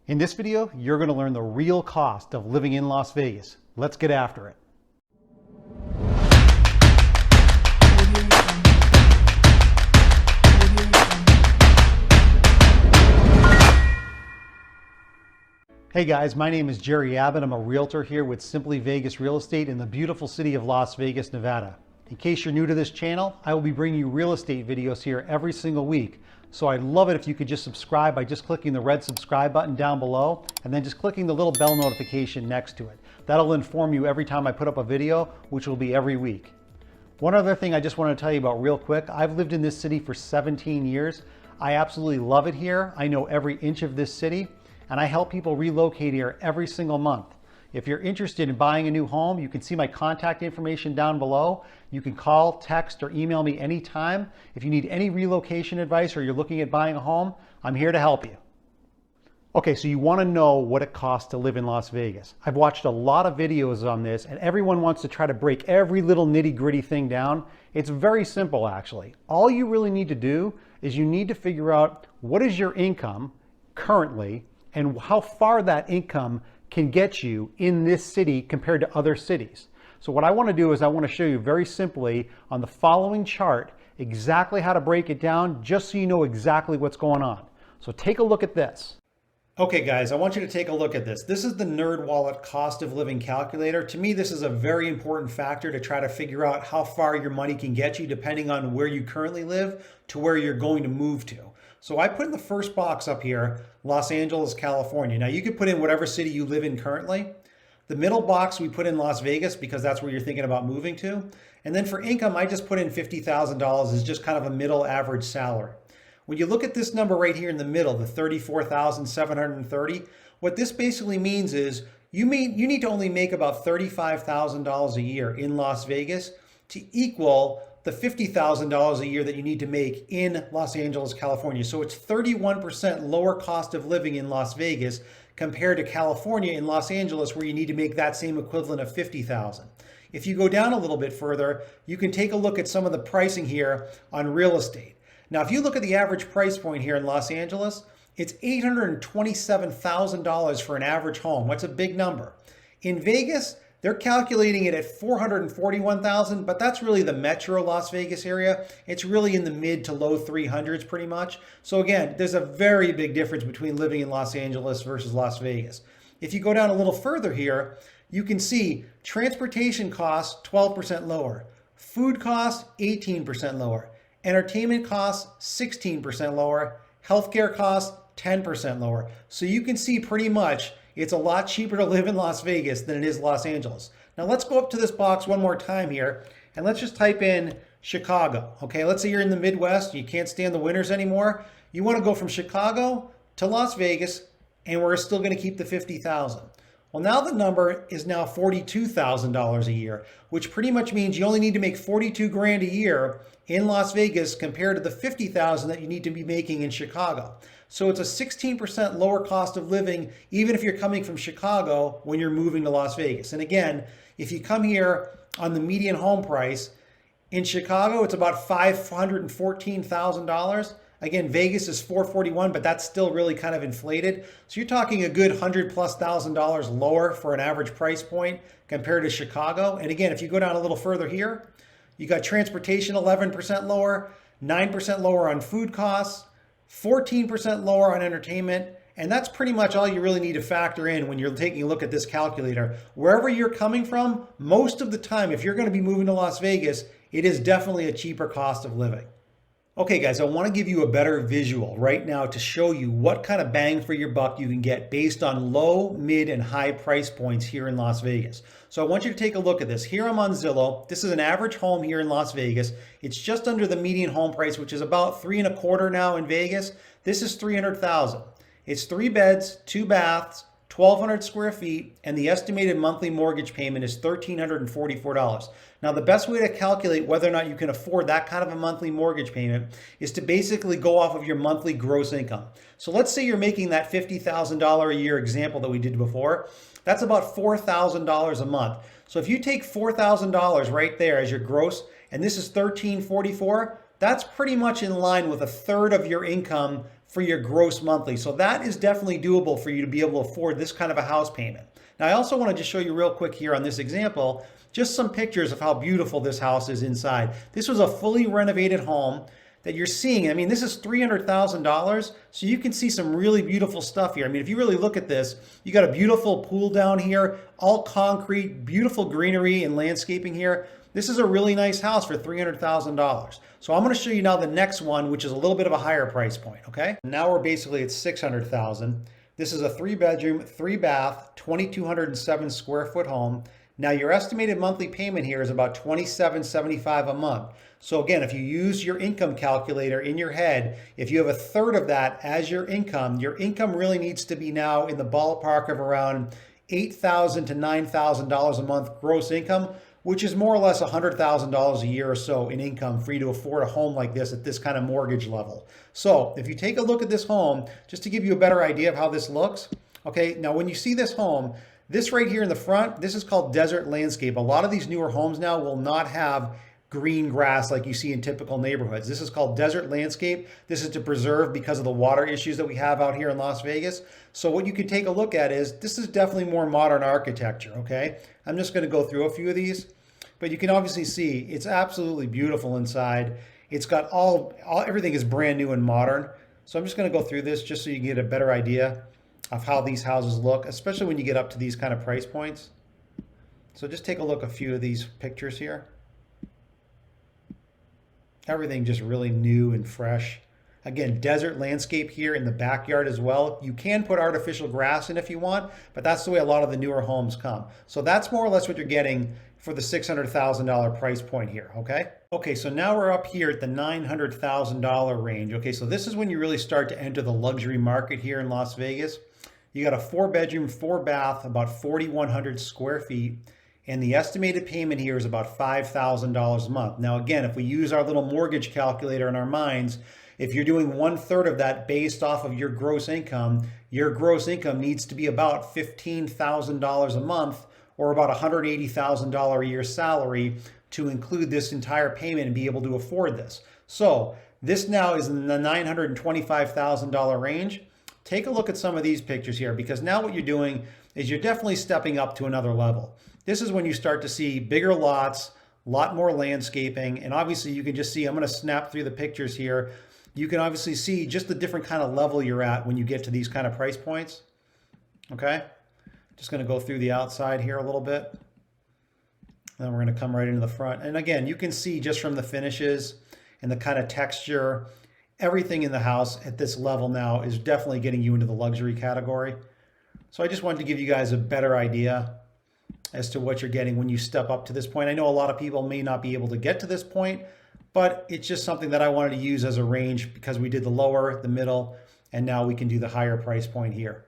In this video, you're going to learn the real cost of living in Las Vegas. Let's get after it. Hey guys, my name is Jerry Abbott. I'm a realtor here with Simply Vegas Real Estate in the beautiful city of Las Vegas, Nevada. In case you're new to this channel, I will be bringing you real estate videos here every single week. So I'd love it if you could just subscribe by just clicking the red subscribe button down below and then just clicking the little bell notification next to it. That'll inform you every time I put up a video, which will be every week. One other thing I just want to tell you about real quick. I've lived in this city for 17 years. I absolutely love it here. I know every inch of this city, and I help people relocate here every single month. If you're interested in buying a new home, you can see my contact information down below. You can call, text, or email me anytime. If you need any relocation advice or you're looking at buying a home, I'm here to help you. Okay, so you want to know what it costs to live in Las Vegas. I've watched a lot of videos on this, and everyone wants to try to break every little nitty-gritty thing down. It's very simple, actually. All you really need to do is you need to figure out what is your income currently and how far that income can get you in this city compared to other cities. So what I want to do is I want to show you very simply on the following chart exactly how to break it down, just so you know exactly what's going on. So take a look at this. Okay guys, I want you to take a look at this. This is the NerdWallet cost of living calculator. To me, this is a very important factor to try to figure out how far your money can get you depending on where you currently live to where you're going to move to. So I put in the first box up here, Los Angeles, California. Now you could put in whatever city you live in currently. The middle box we put in Las Vegas because that's where you're thinking about moving to. And then for income, I just put in $50,000 as just kind of a middle average salary. When you look at this number right here in the middle, the $34,730, what this basically means is you need to only make about $35,000 a year in Las Vegas to equal the $50,000 a year that you need to make in Los Angeles, California. So it's 31% lower cost of living in Las Vegas compared to California in Los Angeles, where you need to make that same equivalent of $50,000. If you go down a little bit further, you can take a look at some of the pricing here on real estate. Now, if you look at the average price point here in Los Angeles, it's $827,000 for an average home. What's a big number? In Vegas, they're calculating it at $441,000, but that's really the metro Las Vegas area. It's really in the mid to low 300s pretty much. So again, there's a very big difference between living in Los Angeles versus Las Vegas. If you go down a little further here, you can see transportation costs 12% lower, food costs 18% lower, entertainment costs 16% lower, healthcare costs 10% lower. So you can see pretty much it's a lot cheaper to live in Las Vegas than it is Los Angeles. Now let's go up to this box one more time here and let's just type in Chicago. Okay, let's say you're in the Midwest, you can't stand the winters anymore. You want to go from Chicago to Las Vegas and we're still going to keep the $50,000. Well, now the number is now $42,000 a year, which pretty much means you only need to make 42 grand a year in Las Vegas compared to the 50,000 that you need to be making in Chicago. So it's a 16% lower cost of living, even if you're coming from Chicago when you're moving to Las Vegas. And again, if you come here on the median home price, in Chicago, it's about $514,000. Again, Vegas is $441,000, but that's still really kind of inflated. So you're talking a good $100,000+ lower for an average price point compared to Chicago. And again, if you go down a little further here, you got transportation 11% lower, 9% lower on food costs, 14% lower on entertainment, and that's pretty much all you really need to factor in when you're taking a look at this calculator. Wherever you're coming from, most of the time, if you're going to be moving to Las Vegas, it is definitely a cheaper cost of living. Okay guys, I want to give you a better visual right now to show you what kind of bang for your buck you can get based on low, mid, and high price points here in Las Vegas. So I want you to take a look at this. Here I'm on Zillow. This is an average home here in Las Vegas. It's just under the median home price, which is about $3.25 now in Vegas. This is $300,000. It's 3 beds, 2 baths, 1,200 square feet, and the estimated monthly mortgage payment is $1,344. Now, the best way to calculate whether or not you can afford that kind of a monthly mortgage payment is to basically go off of your monthly gross income. So let's say you're making that $50,000 a year example that we did before. That's about $4,000 a month. So if you take $4,000 right there as your gross, and this is $1,344, that's pretty much in line with a third of your income for your gross monthly. So that is definitely doable for you to be able to afford this kind of a house payment. Now, I also want to just show you real quick here on this example, just some pictures of how beautiful this house is inside. This was a fully renovated home that you're seeing. I mean, this is $300,000, so you can see some really beautiful stuff here. I mean, if you really look at this, you got a beautiful pool down here, all concrete, beautiful greenery and landscaping here. This is a really nice house for $300,000. So I'm going to show you now the next one, which is a little bit of a higher price point, okay? Now we're basically at $600,000. This is a 3-bedroom, 3-bath, 2,207 square foot home. Now your estimated monthly payment here is about $27.75 a month. So again, if you use your income calculator in your head, if you have a third of that as your income really needs to be now in the ballpark of around $8,000 to $9,000 a month gross income, which is more or less $100,000 a year or so in income for you to afford a home like this at this kind of mortgage level. So if you take a look at this home, just to give you a better idea of how this looks, okay, now when you see this home, this right here in the front, this is called desert landscape. A lot of these newer homes now will not have green grass like you see in typical neighborhoods. This is called desert landscape. This is to preserve because of the water issues that we have out here in Las Vegas. So what you can take a look at is, this is definitely more modern architecture, okay? I'm just gonna go through a few of these, but you can obviously see it's absolutely beautiful inside. It's got everything is brand new and modern. So I'm just gonna go through this just so you can get a better idea of how these houses look, especially when you get up to these kind of price points. So just take a look at a few of these pictures here. Everything just really new and fresh. Again, desert landscape here in the backyard as well. You can put artificial grass in if you want, but that's the way a lot of the newer homes come. So that's more or less what you're getting for the $600,000 price point here, okay? Okay, so now we're up here at the $900,000 range. Okay, so this is when you really start to enter the luxury market here in Las Vegas. You got a 4-bedroom, 4-bath, about 4,100 square feet. And the estimated payment here is about $5,000 a month. Now, again, if we use our little mortgage calculator in our minds, if you're doing 1/3 of that based off of your gross income needs to be about $15,000 a month, or about $180,000 a year salary to include this entire payment and be able to afford this. So this now is in the $925,000 range. Take a look at some of these pictures here, because now what you're doing is you're definitely stepping up to another level. This is when you start to see bigger lots, a lot more landscaping, and obviously you can just see, I'm going to snap through the pictures here. You can obviously see just the different kind of level you're at when you get to these kind of price points. Okay, just going to go through the outside here a little bit. Then we're going to come right into the front. And again, you can see just from the finishes and the kind of texture, everything in the house at this level now is definitely getting you into the luxury category. So I just wanted to give you guys a better idea as to what you're getting when you step up to this point. I know a lot of people may not be able to get to this point, but it's just something that I wanted to use as a range because we did the lower, the middle, and now we can do the higher price point here.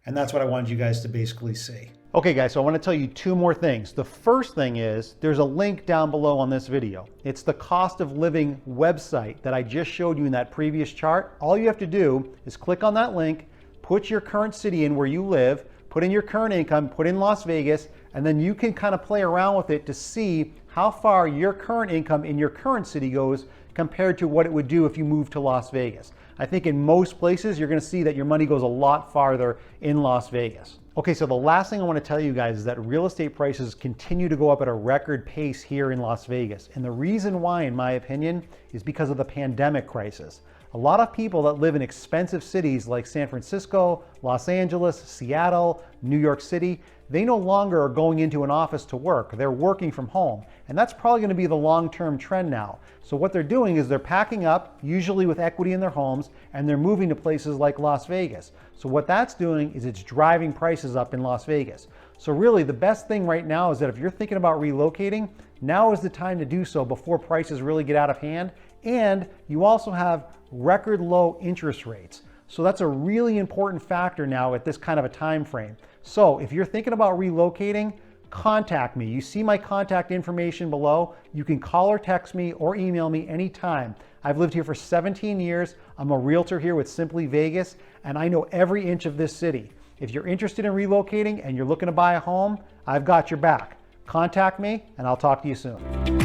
And that's what I wanted you guys to basically see. Okay guys, so I want to tell you 2 more things. The first thing is there's a link down below on this video. It's the cost of living website that I just showed you in that previous chart. All you have to do is click on that link, put your current city in where you live, put in your current income, put in Las Vegas, and then you can kind of play around with it to see how far your current income in your current city goes compared to what it would do if you moved to Las Vegas. I think in most places, you're going to see that your money goes a lot farther in Las Vegas. Okay, so the last thing I want to tell you guys is that real estate prices continue to go up at a record pace here in Las Vegas. And the reason why, in my opinion, is because of the pandemic crisis. A lot of people that live in expensive cities like San Francisco, Los Angeles, Seattle, New York City, they no longer are going into an office to work. They're working from home. And that's probably going to be the long-term trend now. So what they're doing is they're packing up, usually with equity in their homes, and they're moving to places like Las Vegas. So what that's doing is it's driving prices up in Las Vegas. So really the best thing right now is that if you're thinking about relocating, now is the time to do so before prices really get out of hand. And you also have record low interest rates. So that's a really important factor now at this kind of a time frame. So if you're thinking about relocating, contact me. You see my contact information below. You can call or text me or email me anytime. I've lived here for 17 years. I'm a realtor here with Simply Vegas, and I know every inch of this city. If you're interested in relocating and you're looking to buy a home, I've got your back. Contact me and I'll talk to you soon.